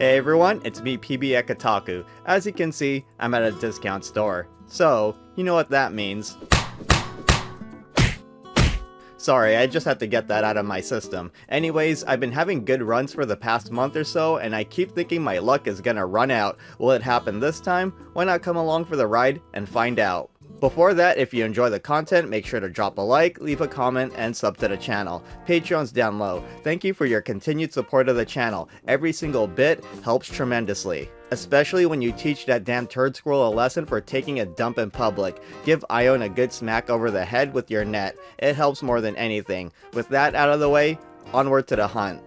Hey everyone, it's me PB at Kotaku. As you can see, I'm at a discount store. So, you know what that means. Sorry, I just had to get that out of my system. Anyways, I've been having good runs for the past month or so, and I keep thinking my luck is gonna run out. Will it happen this time? Why not come along for the ride and find out? Before that, if you enjoy the content, make sure to drop a like, leave a comment, and sub to the channel. Patreon's down low. Thank you for your continued support of the channel. Every single bit helps tremendously. Especially when you teach that damn turd squirrel a lesson for taking a dump in public. Give Ione a good smack over the head with your net. It helps more than anything. With that out of the way, onward to the hunt.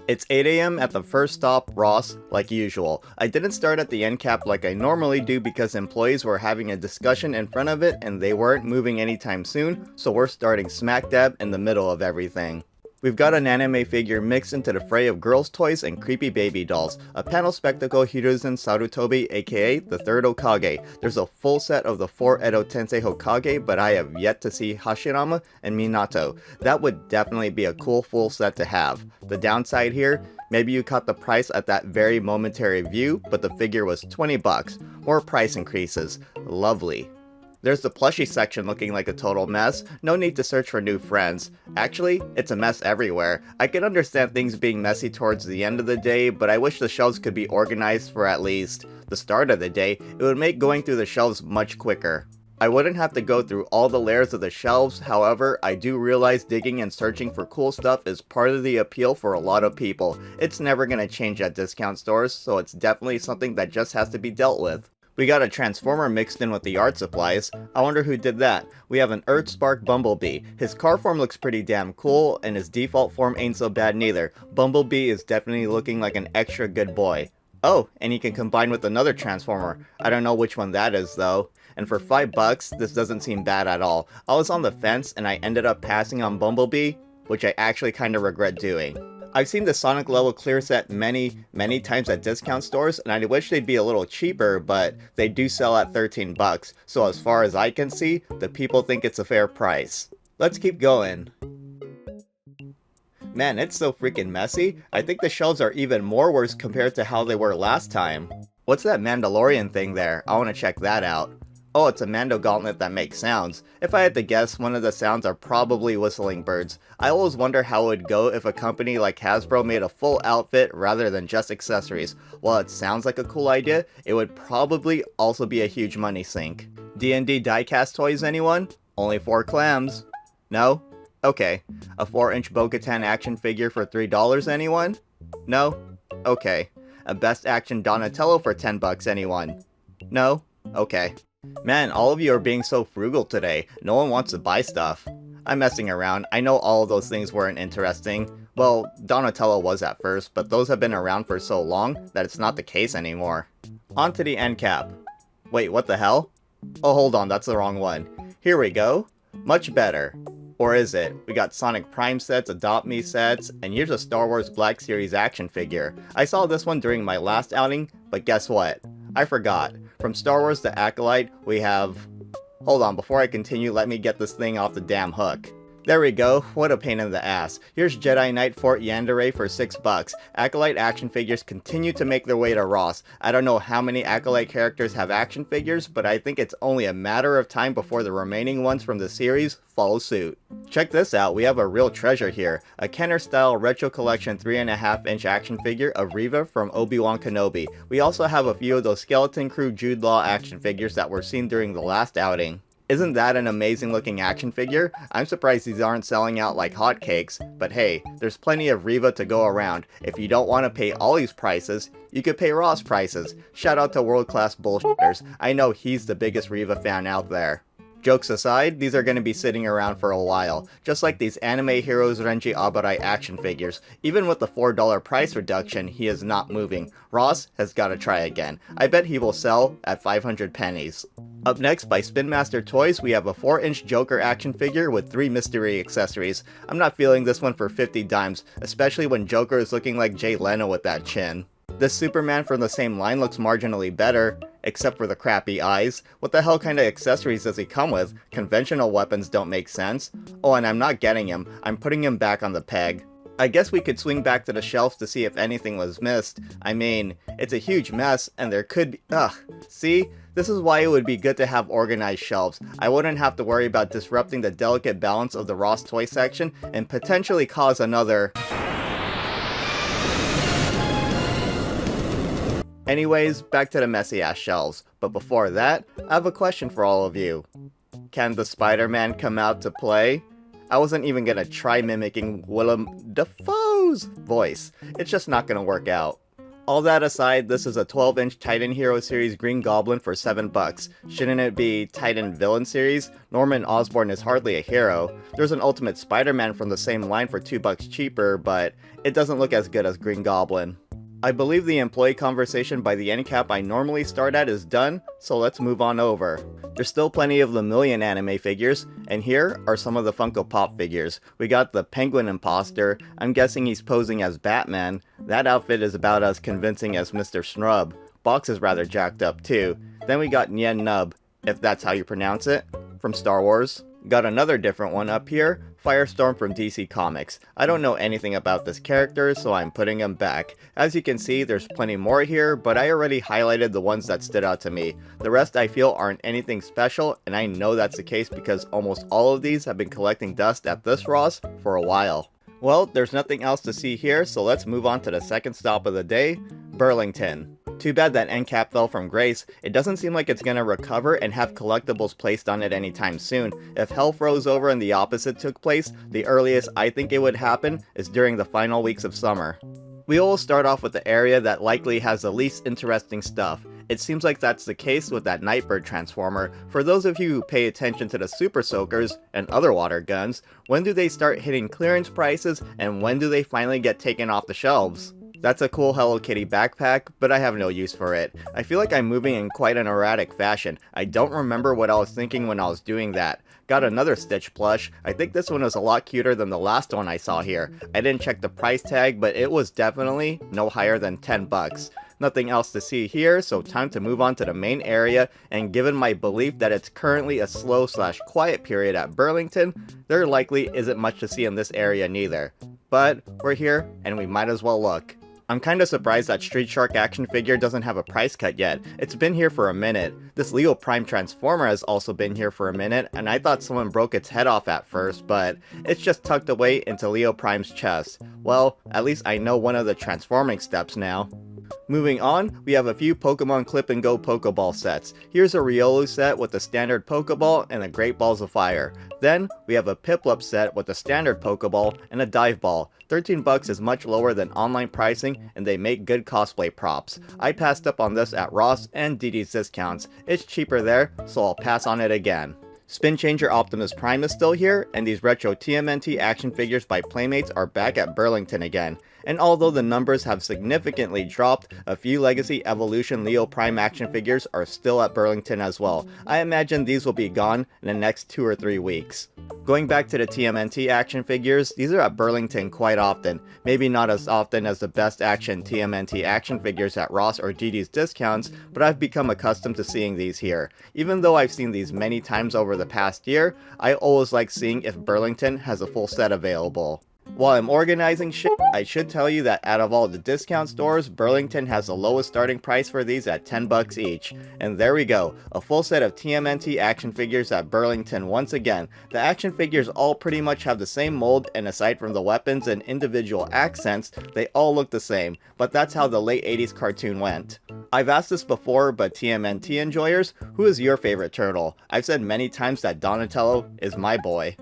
It's 8 AM at the first stop, Ross, like usual. I didn't start at the end cap like I normally do because employees were having a discussion in front of it and they weren't moving anytime soon, so we're starting smack dab in the middle of everything. We've got an anime figure mixed into the fray of girls' toys and creepy baby dolls. A panel spectacle Hiruzen Sarutobi, aka the third Hokage. There's a full set of the 4 Edo Tensei Hokage, but I have yet to see Hashirama and Minato. That would definitely be a cool full set to have. The downside here, maybe you caught the price at that very momentary view, but the figure was 20 bucks. More price increases. Lovely. There's the plushie section looking like a total mess. No need to search for new friends. Actually, it's a mess everywhere. I can understand things being messy towards the end of the day, but I wish the shelves could be organized for at least the start of the day. It would make going through the shelves much quicker. I wouldn't have to go through all the layers of the shelves, however, I do realize digging and searching for cool stuff is part of the appeal for a lot of people. It's never gonna change at discount stores, so it's definitely something that just has to be dealt with. We got a Transformer mixed in with the art supplies. I wonder who did that. We have an Earthspark Bumblebee. His car form looks pretty damn cool, and his default form ain't so bad neither. Bumblebee is definitely looking like an extra good boy. Oh, and he can combine with another Transformer. I don't know which one that is though. And for 5 bucks, this doesn't seem bad at all. I was on the fence and I ended up passing on Bumblebee, which I actually kinda regret doing. I've seen the Sonic level clear set many times at discount stores, and I wish they'd be a little cheaper, but they do sell at 13 bucks, so as far as I can see, the people think it's a fair price. Let's keep going. Man, it's so freaking messy. I think the shelves are even more worse compared to how they were last time. What's that Mandalorian thing there? I want to check that out. Oh, it's a Mando gauntlet that makes sounds. If I had to guess, one of the sounds are probably whistling birds. I always wonder how it would go if a company like Hasbro made a full outfit rather than just accessories. While it sounds like a cool idea, it would probably also be a huge money sink. D&D diecast toys, anyone? Only 4 clams. No? Okay. A 4-inch Bo-Katan action figure for $3, anyone? No? Okay. A Best Action Donatello for 10 bucks, anyone? No? Okay. Man, all of you are being so frugal today. No one wants to buy stuff. I'm messing around. I know all of those things weren't interesting. Well, Donatello was at first, but those have been around for so long that it's not the case anymore. On to the end cap. Wait, what the hell? Oh, hold on, that's the wrong one. Here we go. Much better. Or is it? We got Sonic Prime sets, Adopt Me sets, and here's a Star Wars Black Series action figure. I saw this one during my last outing, but guess what? I forgot. From Star Wars to Acolyte, we have... Hold on, before I continue, let me get this thing off the damn hook. There we go, what a pain in the ass. Here's Jedi Knight Fort Yandere for 6 bucks. Acolyte action figures continue to make their way to Ross. I don't know how many Acolyte characters have action figures, but I think it's only a matter of time before the remaining ones from the series follow suit. Check this out, we have a real treasure here. A Kenner-style Retro Collection 3.5-inch action figure of Reva from Obi-Wan Kenobi. We also have a few of those Skeleton Crew Jude Law action figures that were seen during the last outing. Isn't that an amazing looking action figure? I'm surprised these aren't selling out like hotcakes, but hey, there's plenty of Reva to go around. If you don't want to pay all these prices, you could pay Ross prices. Shout out to World Class Bullshitters, I know he's the biggest Reva fan out there. Jokes aside, these are going to be sitting around for a while, just like these Anime Heroes Renji Abarai action figures. Even with the $4 price reduction, he is not moving. Ross has got to try again. I bet he will sell at 500 pennies. Up next, by Spin Master Toys, we have a 4-inch Joker action figure with 3 mystery accessories. I'm not feeling this one for 50 dimes, especially when Joker is looking like Jay Leno with that chin. This Superman from the same line looks marginally better, except for the crappy eyes. What the hell kind of accessories does he come with? Conventional weapons don't make sense. Oh, and I'm not getting him. I'm putting him back on the peg. I guess we could swing back to the shelves to see if anything was missed. I mean, it's a huge mess, and there could be— see? This is why it would be good to have organized shelves. I wouldn't have to worry about disrupting the delicate balance of the Ross toy section and potentially cause another— Anyways, back to the messy ass shelves. But before that, I have a question for all of you. Can the Spider-Man come out to play? I wasn't even gonna try mimicking Willem Dafoe's voice. It's just not gonna work out. All that aside, this is a 12-inch Titan Hero Series Green Goblin for $7. Shouldn't it be Titan Villain Series? Norman Osborn is hardly a hero. There's an Ultimate Spider-Man from the same line for $2 cheaper, but it doesn't look as good as Green Goblin. I believe the employee conversation by the end cap I normally start at is done, so let's move on over. There's still plenty of Lemillion anime figures, and here are some of the Funko Pop figures. We got the Penguin Imposter. I'm guessing he's posing as Batman. That outfit is about as convincing as Mr. Snrub. Box is rather jacked up too. Then we got Nien Nub, if that's how you pronounce it, from Star Wars. Got another different one up here, Firestorm from DC Comics. I don't know anything about this character, so I'm putting him back. As you can see, there's plenty more here, but I already highlighted the ones that stood out to me. The rest I feel aren't anything special, and I know that's the case because almost all of these have been collecting dust at this Ross for a while. Well, there's nothing else to see here, so let's move on to the second stop of the day, Burlington. Too bad that end cap fell from grace. It doesn't seem like it's gonna recover and have collectibles placed on it anytime soon. If hell froze over and the opposite took place, the earliest I think it would happen is during the final weeks of summer. We will start off with the area that likely has the least interesting stuff. It seems like that's the case with that Nightbird transformer. For those of you who pay attention to the Super Soakers and other water guns, when do they start hitting clearance prices and when do they finally get taken off the shelves? That's a cool Hello Kitty backpack, but I have no use for it. I feel like I'm moving in quite an erratic fashion. I don't remember what I was thinking when I was doing that. Got another Stitch plush. I think this one is a lot cuter than the last one I saw here. I didn't check the price tag, but it was definitely no higher than $10. Nothing else to see here, so time to move on to the main area, and given my belief that it's currently a slow/quiet period at Burlington, there likely isn't much to see in this area neither. But we're here, and we might as well look. I'm kinda surprised that Street Shark action figure doesn't have a price cut yet. It's been here for a minute. This Leo Prime Transformer has also been here for a minute, and I thought someone broke its head off at first, but it's just tucked away into Leo Prime's chest. Well, at least I know one of the transforming steps now. Moving on, we have a few Pokemon Clip and Go Pokeball sets. Here's a Riolu set with the standard Pokeball and the Great Balls of Fire. Then, we have a Piplup set with the standard Pokeball and a Dive Ball. $13 is much lower than online pricing, and they make good cosplay props. I passed up on this at Ross and DD's discounts. It's cheaper there, so I'll pass on it again. Spin Changer Optimus Prime is still here, and these retro TMNT action figures by Playmates are back at Burlington again. And although the numbers have significantly dropped, a few Legacy Evolution Leo Prime action figures are still at Burlington as well. I imagine these will be gone in the next 2 or 3 weeks. Going back to the TMNT action figures, these are at Burlington quite often. Maybe not as often as the best action TMNT action figures at Ross or DD's discounts, but I've become accustomed to seeing these here. Even though I've seen these many times over the past year, I always like seeing if Burlington has a full set available. While I'm organizing shit, I should tell you that out of all the discount stores, Burlington has the lowest starting price for these at $10 each. And there we go, a full set of TMNT action figures at Burlington once again. The action figures all pretty much have the same mold, and aside from the weapons and individual accents, they all look the same. But that's how the late 80s cartoon went. I've asked this before, but TMNT enjoyers, who is your favorite turtle? I've said many times that Donatello is my boy.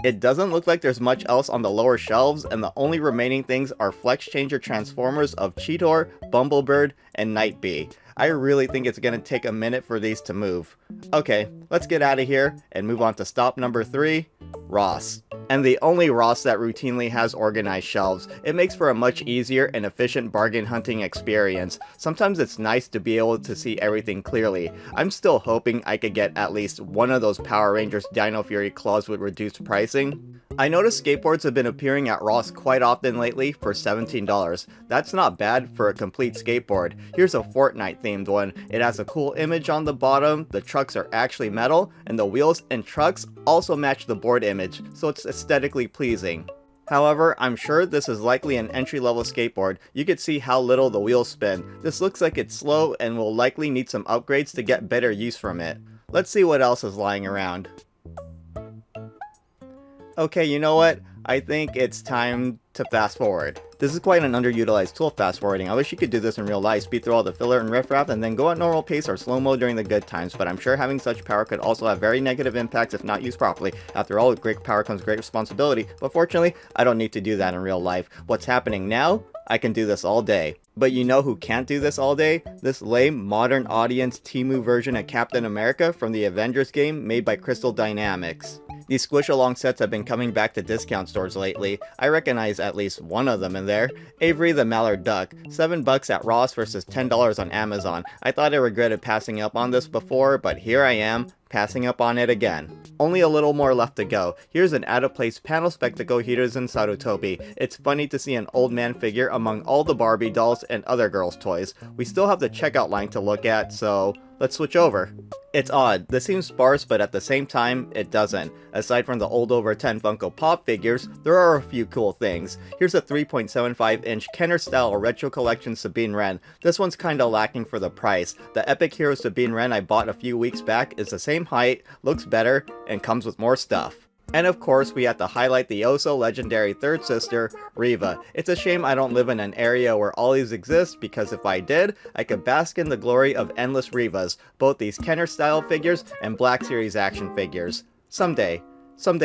It doesn't look like there's much else on the lower shelves, and the only remaining things are Flex Changer Transformers of Cheetor, Bumblebird, and Night Bee. I really think it's gonna take a minute for these to move. Okay, let's get out of here and move on to stop number 3, Ross. and the only Ross that routinely has organized shelves. It makes for a much easier and efficient bargain hunting experience. Sometimes it's nice to be able to see everything clearly. I'm still hoping I could get at least one of those Power Rangers Dino Fury claws with reduced pricing. I noticed skateboards have been appearing at Ross quite often lately for $17. That's not bad for a complete skateboard. Here's a Fortnite themed one. It has a cool image on the bottom, the trucks are actually metal, and the wheels and trucks also match the board image, so it's aesthetically pleasing. However, I'm sure this is likely an entry-level skateboard. You can see how little the wheels spin. This looks like it's slow and will likely need some upgrades to get better use from it. Let's see what else is lying around. Okay, you know what? I think it's time to fast forward. This is quite an underutilized tool, fast forwarding. I wish you could do this in real life, speed through all the filler and riffraff, and then go at normal pace or slow-mo during the good times, but I'm sure having such power could also have very negative impacts if not used properly. After all, with great power comes great responsibility, but fortunately, I don't need to do that in real life. What's happening now? I can do this all day. But you know who can't do this all day? This lame, modern audience Temu version of Captain America from the Avengers game made by Crystal Dynamics. These squish-along sets have been coming back to discount stores lately. I recognize at least one of them in there. Avery the Mallard Duck, $7 at Ross versus $10 on Amazon. I thought I regretted passing up on this before, but here I am, passing up on it again. Only a little more left to go. Here's an out-of-place panel spectacle heaters in Sarutobi. It's funny to see an old man figure among all the Barbie dolls and other girls' toys. We still have the checkout line to look at, so let's switch over. It's odd, this seems sparse, but at the same time, it doesn't. Aside from the old over 10 Funko Pop figures, there are a few cool things. Here's a 3.75-inch Kenner-style retro collection Sabine Wren. This one's kinda lacking for the price. The Epic Hero Sabine Wren I bought a few weeks back is the same height, looks better, and comes with more stuff. And of course, we have to highlight the oh-so-legendary third sister, Riva. It's a shame I don't live in an area where all these exist, because if I did, I could bask in the glory of endless Rivas, both these Kenner-style figures and Black Series action figures. Someday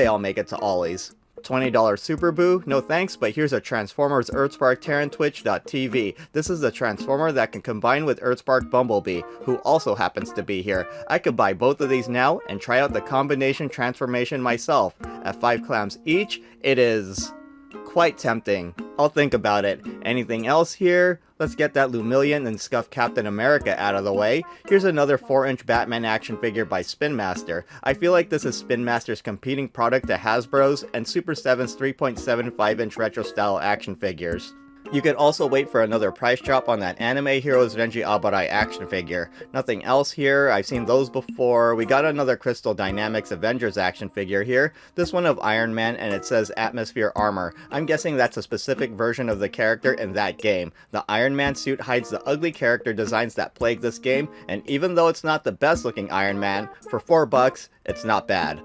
I'll make it to Ollie's. $20 Super Boo? No thanks, but here's a Transformers Earthspark Terran Twitch.tv. This is the Transformer that can combine with Earthspark Bumblebee, who also happens to be here. I could buy both of these now and try out the combination transformation myself. At 5 clams each, it is quite tempting. I'll think about it. Anything else here? Let's get that Lumillion and scuffed Captain America out of the way. Here's another 4-inch Batman action figure by Spin Master. I feel like this is Spin Master's competing product to Hasbro's and Super 7's 3.75-inch retro-style action figures. You could also wait for another price drop on that Anime Heroes Renji Abarai action figure. Nothing else here, I've seen those before. We got another Crystal Dynamics Avengers action figure here. This one of Iron Man, and it says Atmosphere Armor. I'm guessing that's a specific version of the character in that game. The Iron Man suit hides the ugly character designs that plague this game, and even though it's not the best looking Iron Man, for $4, it's not bad.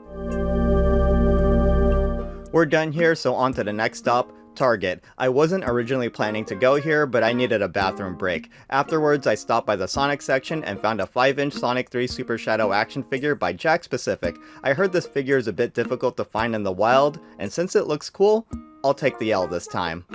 We're done here, so on to the next stop. Target. I wasn't originally planning to go here, but I needed a bathroom break. Afterwards, I stopped by the Sonic section and found a 5-inch Sonic 3 Super Shadow action figure by Jakks Pacific. I heard this figure is a bit difficult to find in the wild, and since it looks cool, I'll take the L this time.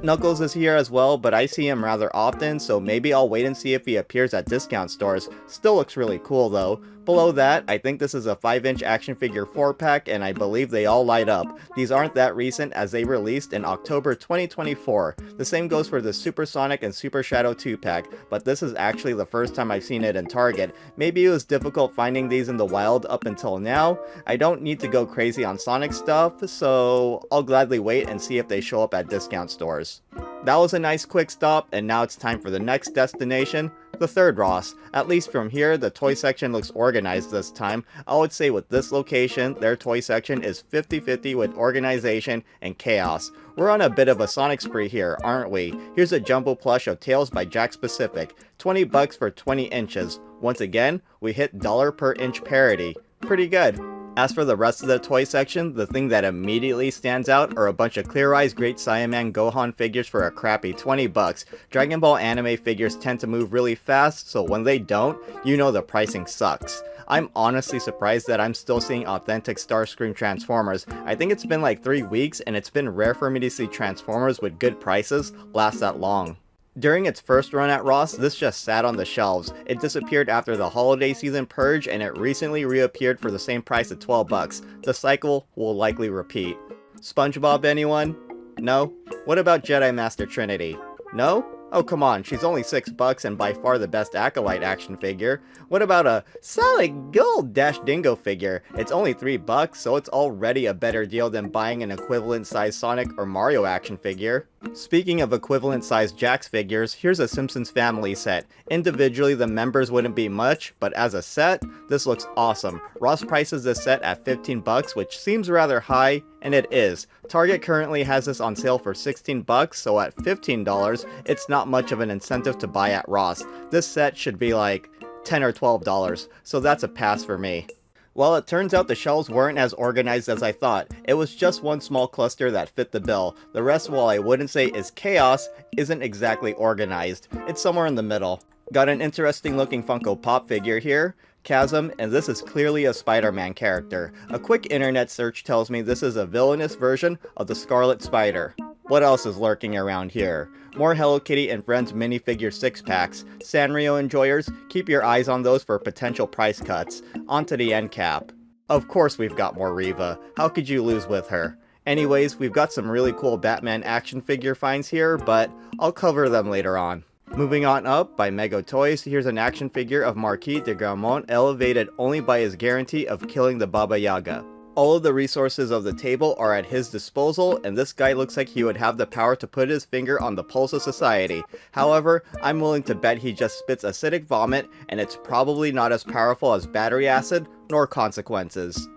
Knuckles is here as well, but I see him rather often, so maybe I'll wait and see if he appears at discount stores. Still looks really cool though. Below that, I think this is a 5-inch action figure 4-pack, and I believe they all light up. These aren't that recent as they released in October 2024. The same goes for the Super Sonic and Super Shadow 2-pack, but this is actually the first time I've seen it in Target. Maybe it was difficult finding these in the wild up until now. I don't need to go crazy on Sonic stuff, so I'll gladly wait and see if they show up at discount stores. That was a nice quick stop, and now it's time for the next destination, the third Ross. At least from here, the toy section looks organized this time. I would say with this location, their toy section is 50-50 with organization and chaos. We're on a bit of a Sonic spree here, aren't we? Here's a jumbo plush of Tails by Jakks Pacific. $20 for 20 inches. Once again, we hit dollar per inch parity. Pretty good. As for the rest of the toy section, the thing that immediately stands out are a bunch of Clear Eyes Great Saiyaman Gohan figures for a crappy $20. Dragon Ball anime figures tend to move really fast, so when they don't, you know the pricing sucks. I'm honestly surprised that I'm still seeing authentic Starscream Transformers. I think it's been like 3 weeks, and it's been rare for me to see Transformers with good prices last that long. During its first run at Ross, this just sat on the shelves. It disappeared after the holiday season purge, and it recently reappeared for the same price at 12 bucks. The cycle will likely repeat. SpongeBob, anyone? No? What about Jedi Master Trinity? No? Oh come on, she's only 6 bucks and by far the best Acolyte action figure. What about a solid gold Dash Dingo figure? It's only 3 bucks, so it's already a better deal than buying an equivalent size Sonic or Mario action figure. Speaking of equivalent sized Jax figures, here's a Simpsons Family set. Individually the members wouldn't be much, but as a set, this looks awesome. Ross prices this set at 15 bucks, which seems rather high, and it is. Target currently has this on sale for 16 bucks, so at $15, it's not much of an incentive to buy at Ross. This set should be like $10 or $12, so that's a pass for me. Well, it turns out the shelves weren't as organized as I thought. It was just one small cluster that fit the bill. The rest, while I wouldn't say is chaos, isn't exactly organized. It's somewhere in the middle. Got an interesting looking Funko Pop figure here, Chasm, and this is clearly a Spider-Man character. A quick internet search tells me this is a villainous version of the Scarlet Spider. What else is lurking around here? More Hello Kitty and Friends minifigure 6-packs. Sanrio enjoyers, keep your eyes on those for potential price cuts. Onto the end cap. Of course we've got more Reva. How could you lose with her? Anyways, we've got some really cool Batman action figure finds here, but I'll cover them later on. Moving on up, by Mego Toys, here's an action figure of Marquis de Gramont elevated only by his guarantee of killing the Baba Yaga. All of the resources of the table are at his disposal, and this guy looks like he would have the power to put his finger on the pulse of society. However, I'm willing to bet he just spits acidic vomit, and it's probably not as powerful as battery acid, nor consequences.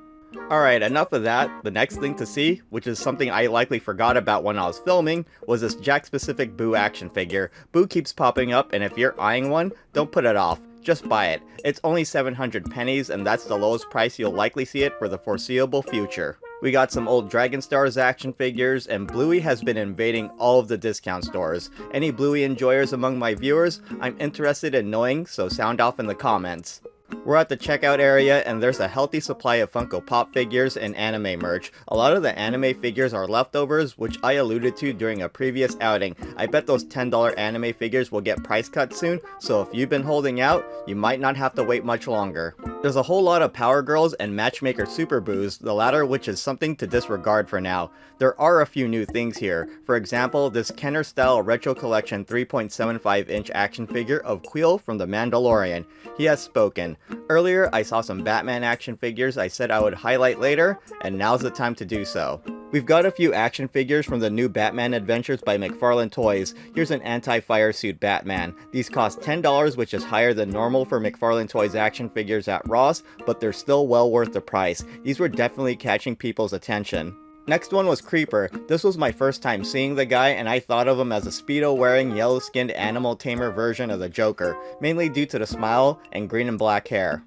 Alright, enough of that. The next thing to see, which is something I likely forgot about when I was filming, was this Jack-specific Boo action figure. Boo keeps popping up, and if you're eyeing one, don't put it off. Just buy it. It's only 700 pennies, and that's the lowest price you'll likely see it for the foreseeable future. We got some old Dragon Stars action figures, and Bluey has been invading all of the discount stores. Any Bluey enjoyers among my viewers? I'm interested in knowing, so sound off in the comments. We're at the checkout area, and there's a healthy supply of Funko Pop figures and anime merch. A lot of the anime figures are leftovers, which I alluded to during a previous outing. I bet those $10 anime figures will get price cut soon, so if you've been holding out, you might not have to wait much longer. There's a whole lot of Power Girls and Matchmaker Super Boos, the latter which is something to disregard for now. There are a few new things here. For example, this Kenner style Retro Collection 3.75 inch action figure of Quill from The Mandalorian. He has spoken. Earlier, I saw some Batman action figures I said I would highlight later, and now's the time to do so. We've got a few action figures from the new Batman Adventures by McFarlane Toys. Here's an anti-fire suit Batman. These cost $10, which is higher than normal for McFarlane Toys action figures at Ross, but they're still well worth the price. These were definitely catching people's attention. Next one was Creeper. This was my first time seeing the guy, and I thought of him as a Speedo-wearing, yellow-skinned animal tamer version of the Joker, mainly due to the smile and green and black hair.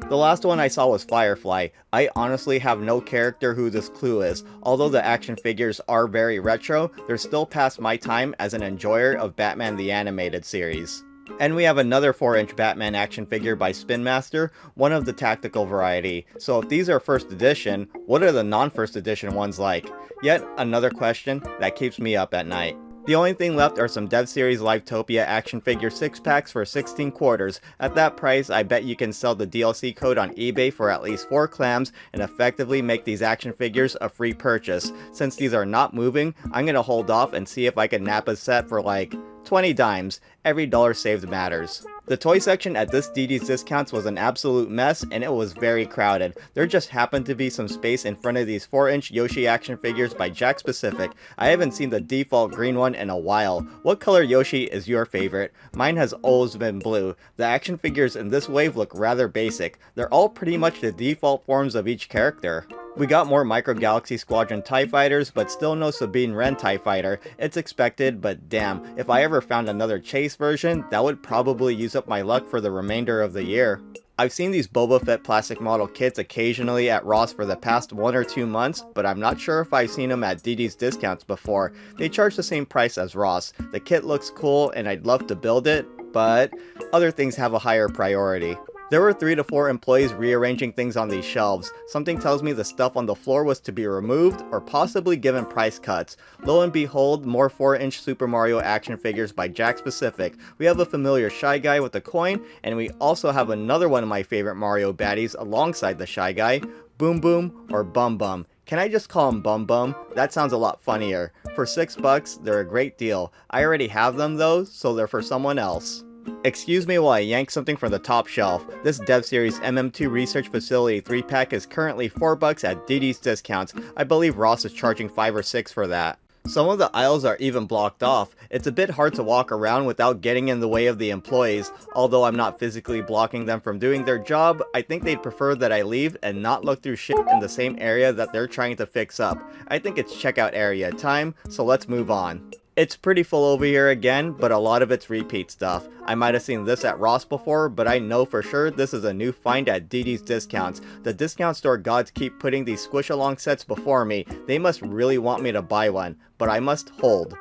The last one I saw was Firefly. I honestly have no character who this clue is. Although the action figures are very retro, they're still past my time as an enjoyer of Batman the Animated Series. And we have another 4-inch Batman action figure by Spin Master, one of the tactical variety. So if these are first edition, what are the non-first edition ones like? Yet another question that keeps me up at night. The only thing left are some Dev Series Livetopia action figure 6-packs for 16 quarters. At that price, I bet you can sell the DLC code on eBay for at least 4 clams and effectively make these action figures a free purchase. Since these are not moving, I'm gonna hold off and see if I can nab a set for like 20 dimes. Every dollar saved matters. The toy section at this DD's Discounts was an absolute mess, and it was very crowded. There just happened to be some space in front of these 4-inch Yoshi action figures by Jack Specific. I haven't seen the default green one in a while. What color Yoshi is your favorite? Mine has always been blue. The action figures in this wave look rather basic. They're all pretty much the default forms of each character. We got more Micro Galaxy Squadron TIE Fighters, but still no Sabine Wren TIE Fighter. It's expected, but damn, if I ever found another Chase version, that would probably use up my luck for the remainder of the year. I've seen these Boba Fett plastic model kits occasionally at Ross for the past 1 or 2 months, but I'm not sure if I've seen them at DD's Discounts before. They charge the same price as Ross. The kit looks cool and I'd love to build it, but other things have a higher priority. There were 3 to 4 employees rearranging things on these shelves. Something tells me the stuff on the floor was to be removed or possibly given price cuts. Lo and behold, more 4-inch Super Mario action figures by Jakks Pacific. We have a familiar Shy Guy with a coin, and we also have another one of my favorite Mario baddies alongside the Shy Guy, Boom Boom or Bum Bum. Can I just call him Bum Bum? That sounds a lot funnier. For $6, they're a great deal. I already have them though, so they're for someone else. Excuse me while I yank something from the top shelf. This Dev Series MM2 Research Facility 3-pack is currently $4 at DD's discounts. I believe Ross is charging $5 or $6 for that. Some of the aisles are even blocked off. It's a bit hard to walk around without getting in the way of the employees. Although I'm not physically blocking them from doing their job, I think they'd prefer that I leave and not look through shit in the same area that they're trying to fix up. I think it's checkout area time, so let's move on. It's pretty full over here again, but a lot of it's repeat stuff. I might have seen this at Ross before, but I know for sure this is a new find at DD's Discounts. The discount store gods keep putting these squish-along sets before me. They must really want me to buy one, but I must hold.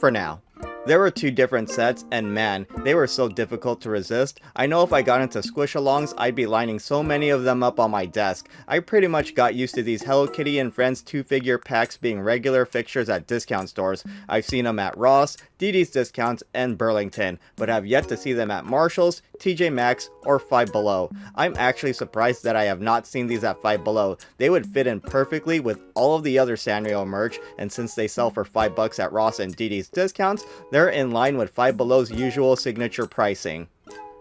For now. There were 2 different sets, and man, they were so difficult to resist. I know if I got into squish-alongs, I'd be lining so many of them up on my desk. I pretty much got used to these Hello Kitty and Friends 2-figure packs being regular fixtures at discount stores. I've seen them at Ross, DD's Discounts, and Burlington, but have yet to see them at Marshall's, TJ Maxx, or Five Below. I'm actually surprised that I have not seen these at Five Below. They would fit in perfectly with all of the other Sanrio merch, and since they sell for $5 at Ross and DD's Discounts, they're in line with Five Below's usual signature pricing.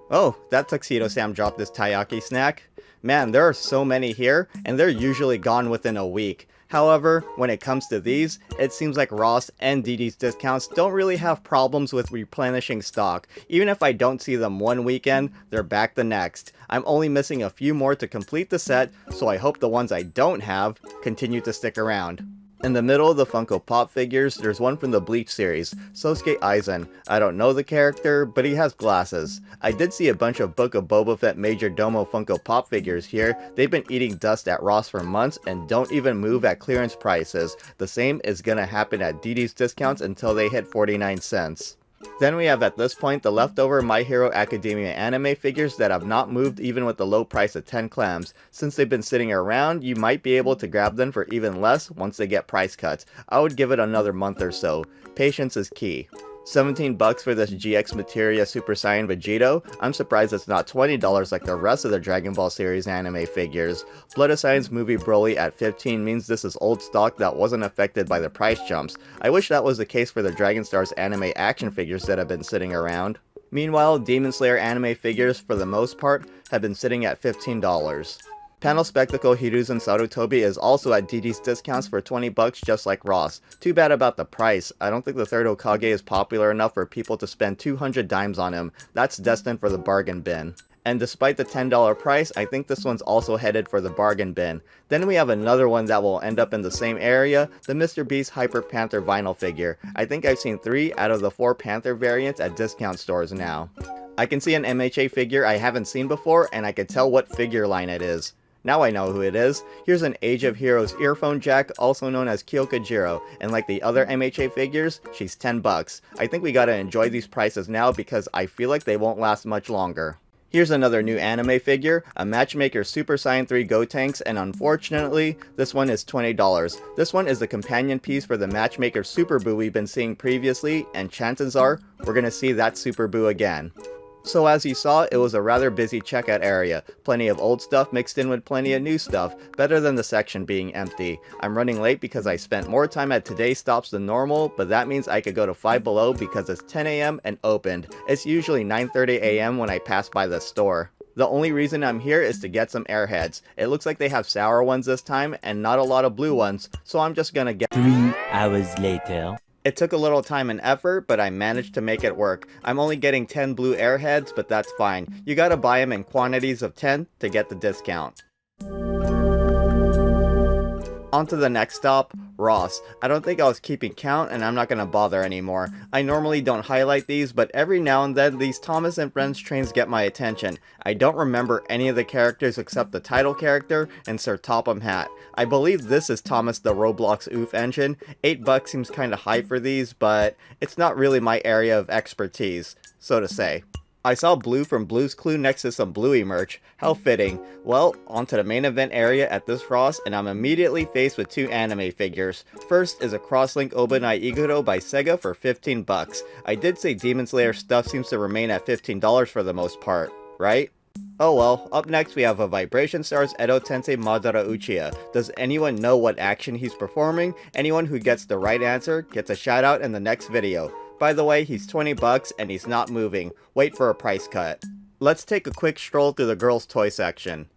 Oh, that Tuxedo Sam dropped this taiyaki snack. Man, there are so many here, and they're usually gone within a week. However, when it comes to these, it seems like Ross and DD's Discounts don't really have problems with replenishing stock. Even if I don't see them one weekend, they're back the next. I'm only missing a few more to complete the set, so I hope the ones I don't have continue to stick around. In the middle of the Funko Pop figures, there's one from the Bleach series, Sosuke Aizen. I don't know the character, but he has glasses. I did see a bunch of Book of Boba Fett Major Domo Funko Pop figures here. They've been eating dust at Ross for months and don't even move at clearance prices. The same is gonna happen at DD's Discounts until they hit 49 cents. Then we have at this point the leftover My Hero Academia anime figures that have not moved even with the low price of 10 clams. Since they've been sitting around, you might be able to grab them for even less once they get price cuts. I would give it another month or so. Patience is key. $17 for this GX Materia Super Saiyan Vegito. I'm surprised it's not $20 like the rest of the Dragon Ball series anime figures. Blood of Science movie Broly at $15 means this is old stock that wasn't affected by the price jumps. I wish that was the case for the Dragon Stars anime action figures that have been sitting around. Meanwhile, Demon Slayer anime figures, for the most part, have been sitting at $15. Panel Spectacle Hiruzen Sarutobi is also at DD's Discounts for $20 just like Ross. Too bad about the price. I don't think the third Hokage is popular enough for people to spend 200 dimes on him. That's destined for the bargain bin. And despite the $10 price, I think this one's also headed for the bargain bin. Then we have another one that will end up in the same area, the Mr. Beast Hyper Panther vinyl figure. I think I've seen 3 out of the 4 Panther variants at discount stores now. I can see an MHA figure I haven't seen before, and I can tell what figure line it is. Now I know who it is. Here's an Age of Heroes earphone jack, also known as Kyokajiro, and like the other MHA figures, she's $10. I think we gotta enjoy these prices now because I feel like they won't last much longer. Here's another new anime figure, a Matchmaker Super Saiyan 3 Gotenks, and unfortunately, this one is $20. This one is the companion piece for the Matchmaker Super Boo we've been seeing previously, and chances are, we're gonna see that Super Boo again. So as you saw, it was a rather busy checkout area. Plenty of old stuff mixed in with plenty of new stuff, better than the section being empty. I'm running late because I spent more time at today's stops than normal, but that means I could go to Five Below because it's 10 AM and opened. It's usually 9:30 AM when I pass by the store. The only reason I'm here is to get some airheads. It looks like they have sour ones this time and not a lot of blue ones, so I'm just gonna get 3 hours later. It took a little time and effort, but I managed to make it work. I'm only getting 10 blue airheads, but that's fine. You gotta buy them in quantities of 10 to get the discount. On to the next stop, Ross. I don't think I was keeping count and I'm not gonna bother anymore. I normally don't highlight these, but every now and then these Thomas and Friends trains get my attention. I don't remember any of the characters except the title character and Sir Topham Hatt. I believe this is Thomas the Roblox Oof engine. $8 seems kinda high for these, but it's not really my area of expertise, so to say. I saw Blue from Blue's Clue next to some Bluey merch. How fitting. Well, onto the main event area at this Ross, and I'm immediately faced with two anime figures. First is a Crosslink Obanai Iguro by Sega for 15 bucks. I did say Demon Slayer stuff seems to remain at $15 for the most part, right? Oh well, up next we have a Vibration Stars Edo Tensei Madara Uchiha. Does anyone know what action he's performing? Anyone who gets the right answer gets a shout out in the next video. By the way, he's 20 bucks and he's not moving. Wait for a price cut. Let's take a quick stroll through the girls' toy section.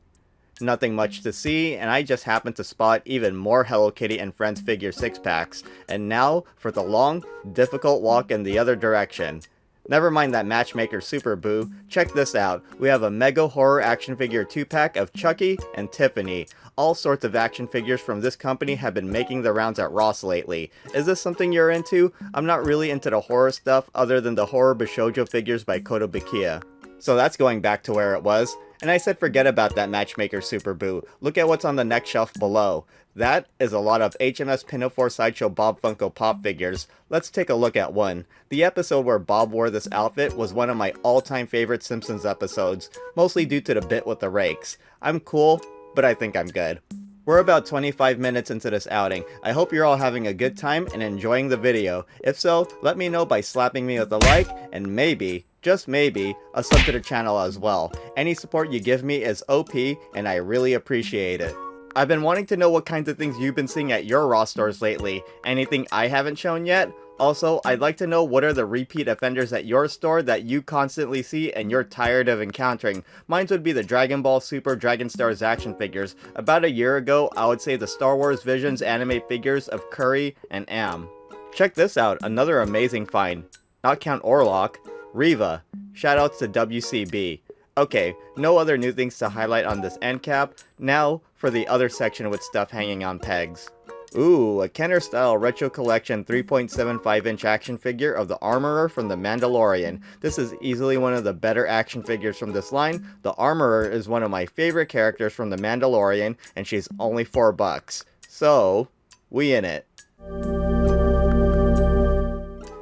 Nothing much to see, and I just happened to spot even more Hello Kitty and Friends figure 6-packs. And now for the long, difficult walk in the other direction. Never mind that Matchmaker Super Boo, check this out. We have a Mega Horror action figure 2-pack of Chucky and Tiffany. All sorts of action figures from this company have been making the rounds at Ross lately. Is this something you're into? I'm not really into the horror stuff other than the horror Bishoujo figures by Kotobukiya. So that's going back to where it was. And I said forget about that Matchmaker Super Boo. Look at what's on the next shelf below. That is a lot of HMS Pinafore Sideshow Bob Funko Pop figures. Let's take a look at one. The episode where Bob wore this outfit was one of my all-time favorite Simpsons episodes, mostly due to the bit with the rakes. I'm cool, but I think I'm good. We're about 25 minutes into this outing. I hope you're all having a good time and enjoying the video. If so, let me know by slapping me with a like, and maybe, just maybe, a sub to the channel as well. Any support you give me is OP, and I really appreciate it. I've been wanting to know what kinds of things you've been seeing at your Ross stores lately. Anything I haven't shown yet? Also, I'd like to know what are the repeat offenders at your store that you constantly see and you're tired of encountering. Mine would be the Dragon Ball Super Dragon Stars action figures. About a year ago, I would say the Star Wars Visions anime figures of Curry and Am. Check this out, another amazing find. Not count Orlok, Riva. Shoutouts to WCB. Okay, no other new things to highlight on this end cap. Now for the other section with stuff hanging on pegs. Ooh, a Kenner style retro collection 3.75 inch action figure of the Armorer from The Mandalorian. This is easily one of the better action figures from this line. The Armorer is one of my favorite characters from The Mandalorian, and she's only 4 bucks. So, we in it.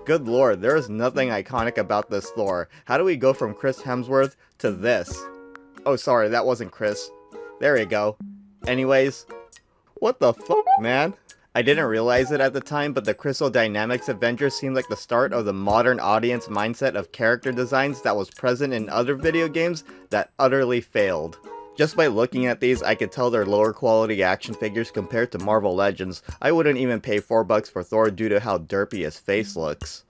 Good lord, there is nothing iconic about this Thor. How do we go from Chris Hemsworth to this? Oh sorry, that wasn't Chris. There we go. Anyways, what the fuck, man? I didn't realize it at the time, but the Crystal Dynamics Avengers seemed like the start of the modern audience mindset of character designs that was present in other video games that utterly failed. Just by looking at these, I could tell they're lower quality action figures compared to Marvel Legends. I wouldn't even pay 4 bucks for Thor due to how derpy his face looks.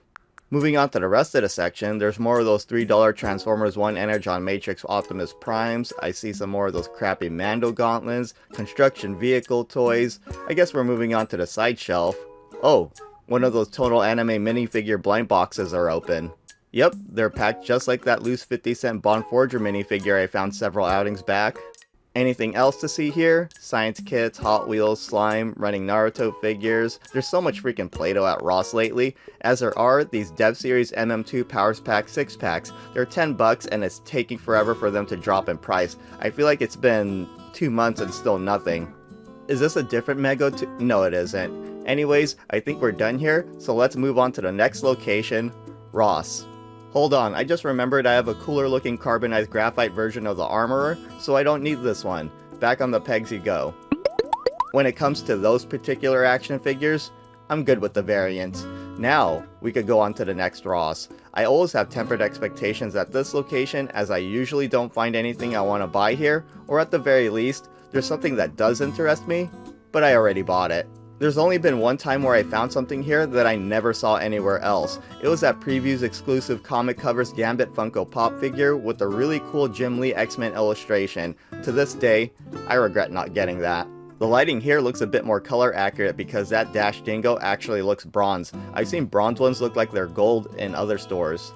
Moving on to the rest of the section, there's more of those $3 Transformers 1 Energon Matrix Optimus Primes. I see some more of those crappy Mando gauntlets, construction vehicle toys. I guess we're moving on to the side shelf. Oh, one of those Total Anime minifigure blind boxes are open. Yep, they're packed just like that loose 50-cent Bond Forger minifigure I found several outings back. Anything else to see here? Science kits, Hot Wheels, slime, running Naruto figures. There's so much freaking Play-Doh at Ross lately, as there are these Dev Series MM2 Powers Pack 6-packs. They're 10 bucks and it's taking forever for them to drop in price. I feel like it's been 2 months and still nothing. Is this a different Mego? No, it isn't. Anyways, I think we're done here, so let's move on to the next location, Ross. Hold on, I just remembered I have a cooler looking carbonized graphite version of the Armorer, so I don't need this one. Back on the pegs you go. When it comes to those particular action figures, I'm good with the variants. Now, we could go on to the next Ross. I always have tempered expectations at this location as I usually don't find anything I want to buy here, or at the very least, there's something that does interest me, but I already bought it. There's only been one time where I found something here that I never saw anywhere else. It was that Previews exclusive comic covers Gambit Funko Pop figure with a really cool Jim Lee X-Men illustration. To this day, I regret not getting that. The lighting here looks a bit more color accurate because that Dash Dingo actually looks bronze. I've seen bronze ones look like they're gold in other stores.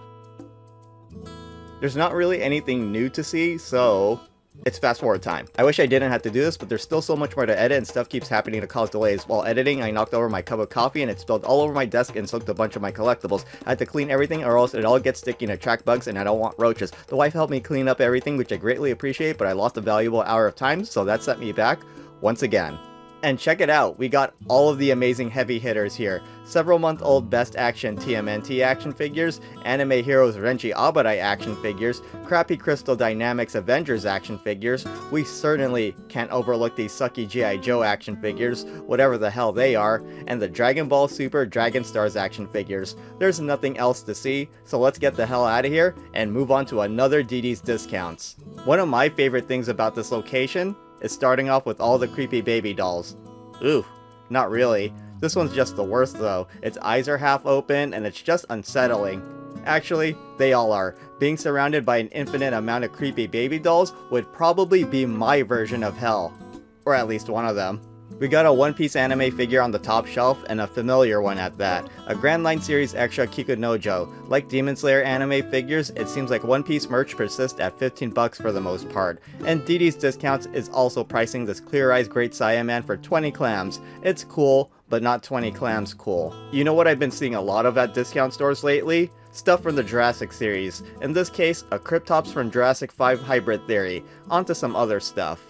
There's not really anything new to see, so it's fast forward time. I wish I didn't have to do this, but there's still so much more to edit and stuff keeps happening to cause delays. While editing, I knocked over my cup of coffee and it spilled all over my desk and soaked a bunch of my collectibles. I had to clean everything or else it all gets sticky and attract bugs and I don't want roaches. The wife helped me clean up everything, which I greatly appreciate, but I lost a valuable hour of time, so that set me back once again. And check it out, we got all of the amazing heavy hitters here. Several month old Best Action TMNT action figures, Anime Heroes Renji Abarai action figures, crappy Crystal Dynamics Avengers action figures. We certainly can't overlook these sucky G.I. Joe action figures, whatever the hell they are, and the Dragon Ball Super Dragon Stars action figures. There's nothing else to see, so let's get the hell out of here and move on to another DD's discounts. One of my favorite things about this location is starting off with all the creepy baby dolls. Ooh, not really. This one's just the worst though. Its eyes are half open and it's just unsettling. Actually, they all are. Being surrounded by an infinite amount of creepy baby dolls would probably be my version of hell. Or at least one of them. We got a One Piece anime figure on the top shelf, and a familiar one at that. A Grand Line Series Extra Kikunojo. Like Demon Slayer anime figures, it seems like One Piece merch persists at $15 for the most part. And DD's Discounts is also pricing this Clear Eyes Great Saiyaman for 20 clams. It's cool, but not 20 clams cool. You know what I've been seeing a lot of at discount stores lately? Stuff from the Jurassic series. In this case, a Cryptops from Jurassic 5 Hybrid Theory. Onto some other stuff.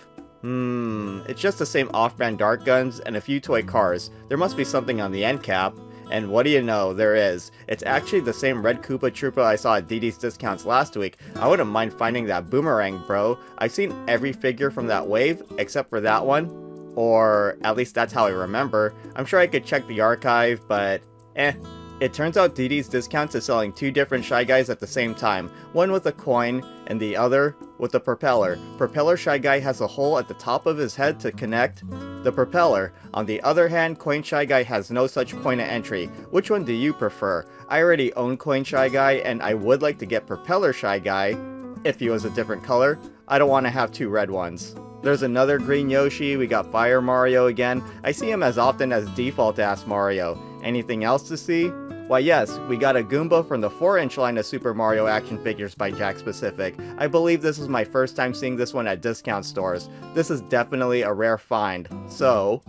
It's just the same off-brand dart guns and a few toy cars. There must be something on the end cap. And what do you know, there is. It's actually the same red Koopa Troopa I saw at DD's Discounts last week. I wouldn't mind finding that boomerang, bro. I've seen every figure from that wave, except for that one. Or at least that's how I remember. I'm sure I could check the archive, but It turns out DD's Discounts is selling two different Shy Guys at the same time, one with a coin and the other with a propeller. Propeller Shy Guy has a hole at the top of his head to connect the propeller. On the other hand, Coin Shy Guy has no such point of entry. Which one do you prefer? I already own Coin Shy Guy and I would like to get Propeller Shy Guy if he was a different color. I don't want to have two red ones. There's another green Yoshi, we got Fire Mario again. I see him as often as Default Ass Mario. Anything else to see? Why yes, we got a Goomba from the 4-inch line of Super Mario action figures by Jakks Pacific. I believe this is my first time seeing this one at discount stores. This is definitely a rare find. So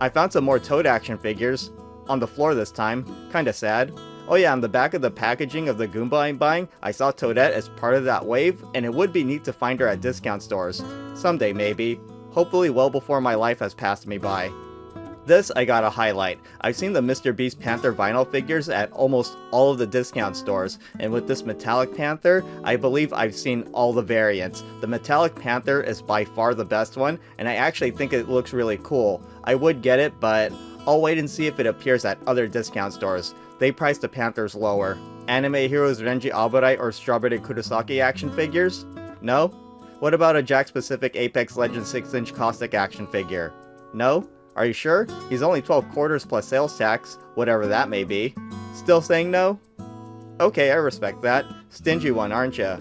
I found some more Toad action figures. On the floor this time. Kinda sad. Oh yeah, on the back of the packaging of the Goomba I'm buying, I saw Toadette as part of that wave, and it would be neat to find her at discount stores. Someday maybe. Hopefully well before my life has passed me by. This I gotta highlight. I've seen the Mr. Beast Panther vinyl figures at almost all of the discount stores, and with this Metallic Panther, I believe I've seen all the variants. The Metallic Panther is by far the best one, and I actually think it looks really cool. I would get it, but I'll wait and see if it appears at other discount stores. They price the Panthers lower. Anime Heroes Renji Abarai or Strawberry Kurosaki action figures? No? What about a Jakks Pacific Apex Legends 6-inch Caustic action figure? No? Are you sure? He's only 12 quarters plus sales tax, whatever that may be. Still saying no? Okay, I respect that. Stingy one, aren't ya?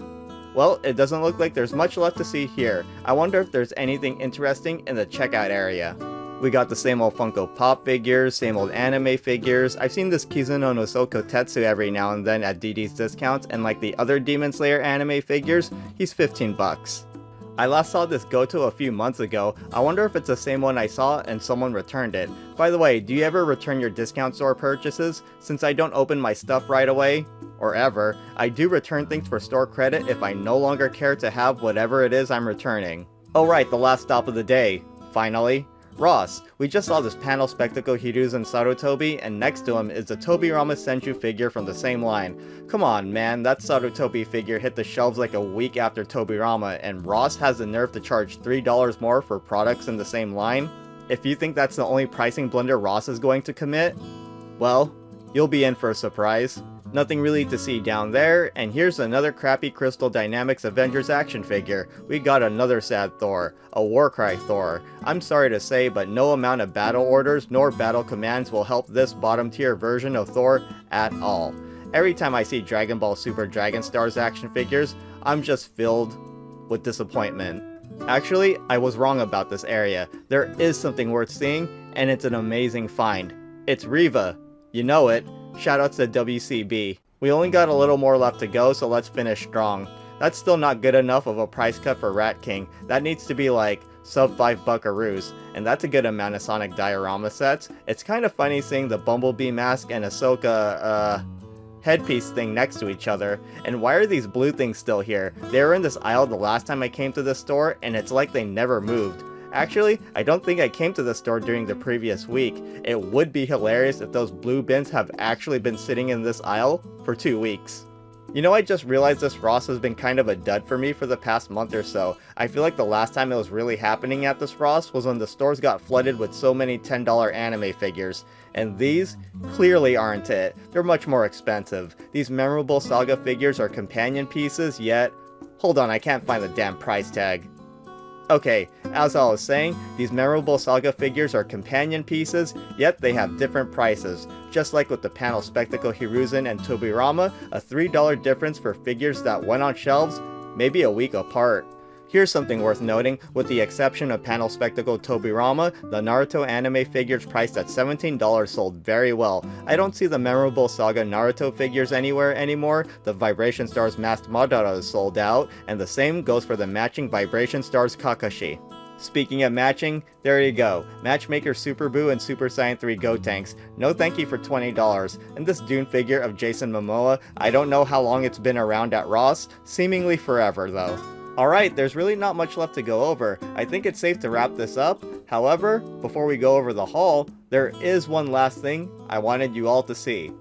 Well, it doesn't look like there's much left to see here. I wonder if there's anything interesting in the checkout area. We got the same old Funko Pop figures, same old anime figures. I've seen this Kizuno no Soko Tetsu every now and then at DD's Discounts, and like the other Demon Slayer anime figures, he's 15 bucks. I last saw this Goto a few months ago. I wonder if it's the same one I saw and someone returned it. By the way, do you ever return your discount store purchases? Since I don't open my stuff right away, or ever, I do return things for store credit if I no longer care to have whatever it is I'm returning. Oh right, the last stop of the day. Finally. Ross, we just saw this panel spectacle Hiruzen Sarutobi, and next to him is the Tobirama Senju figure from the same line. Come on man, that Sarutobi figure hit the shelves like a week after Tobirama, and Ross has the nerve to charge $3 more for products in the same line? If you think that's the only pricing blunder Ross is going to commit, well, you'll be in for a surprise. Nothing really to see down there, and here's another crappy Crystal Dynamics Avengers action figure. We got another sad Thor, a Warcry Thor. I'm sorry to say, but no amount of battle orders nor battle commands will help this bottom tier version of Thor at all. Every time I see Dragon Ball Super Dragon Stars action figures, I'm just filled with disappointment. Actually, I was wrong about this area. There is something worth seeing, and it's an amazing find. It's Riva. You know it. Shoutouts to WCB. We only got a little more left to go, so let's finish strong. That's still not good enough of a price cut for Rat King. That needs to be like sub 5 buckaroos, and that's a good amount of Sonic diorama sets. It's kind of funny seeing the Bumblebee mask and Ahsoka, headpiece thing next to each other. And why are these blue things still here? They were in this aisle the last time I came to this store, and it's like they never moved. Actually, I don't think I came to the store during the previous week. It would be hilarious if those blue bins have actually been sitting in this aisle for 2 weeks. You know, I just realized this Ross has been kind of a dud for me for the past month or so. I feel like the last time it was really happening at this Ross was when the stores got flooded with so many $10 anime figures. And these clearly aren't it. They're much more expensive. These memorable Saga figures are companion pieces, yet... Hold on, I can't find the damn price tag. Okay, as I was saying, these memorable Saga figures are companion pieces, yet they have different prices. Just like with the panel Spectacle Hiruzen and Tobirama, a $3 difference for figures that went on shelves maybe a week apart. Here's something worth noting: with the exception of panel Spectacle Tobirama, the Naruto anime figures priced at $17 sold very well. I don't see the memorable Saga Naruto figures anywhere anymore. The Vibration Stars Masked Madara is sold out, and the same goes for the matching Vibration Stars Kakashi. Speaking of matching, there you go. Matchmaker Super Buu and Super Saiyan 3 Gotenks. No thank you for $20. And this Dune figure of Jason Momoa, I don't know how long it's been around at Ross, seemingly forever though. Alright, there's really not much left to go over. I think it's safe to wrap this up. However, before we go over the haul, there is one last thing I wanted you all to see.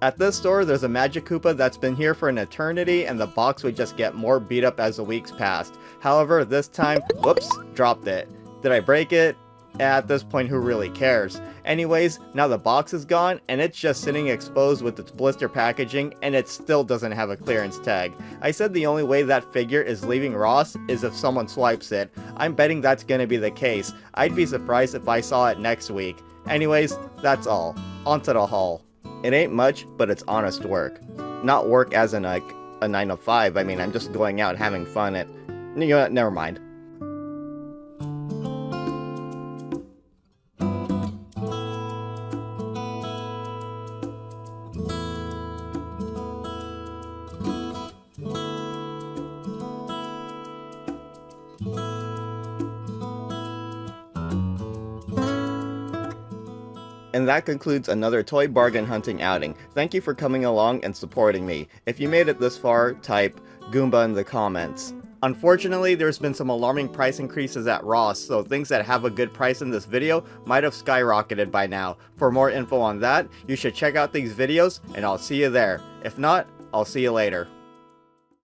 At this store, there's a Magic Koopa that's been here for an eternity, and the box would just get more beat up as the weeks passed. However, this time, whoops, dropped it. Did I break it? At this point, who really cares? Anyways, now the box is gone, and it's just sitting exposed with its blister packaging, and it still doesn't have a clearance tag. I said the only way that figure is leaving Ross is if someone swipes it. I'm betting that's gonna be the case. I'd be surprised if I saw it next week. Anyways, that's all. Onto the haul. It ain't much, but it's honest work. Not work as in like a 9 to 5, I mean I'm just going out having fun at... You know what, never mind. And that concludes another toy bargain hunting outing. Thank you for coming along and supporting me. If you made it this far, type Goomba in the comments. Unfortunately, there's been some alarming price increases at Ross, so things that have a good price in this video might have skyrocketed by now. For more info on that, you should check out these videos, and I'll see you there. If not, I'll see you later.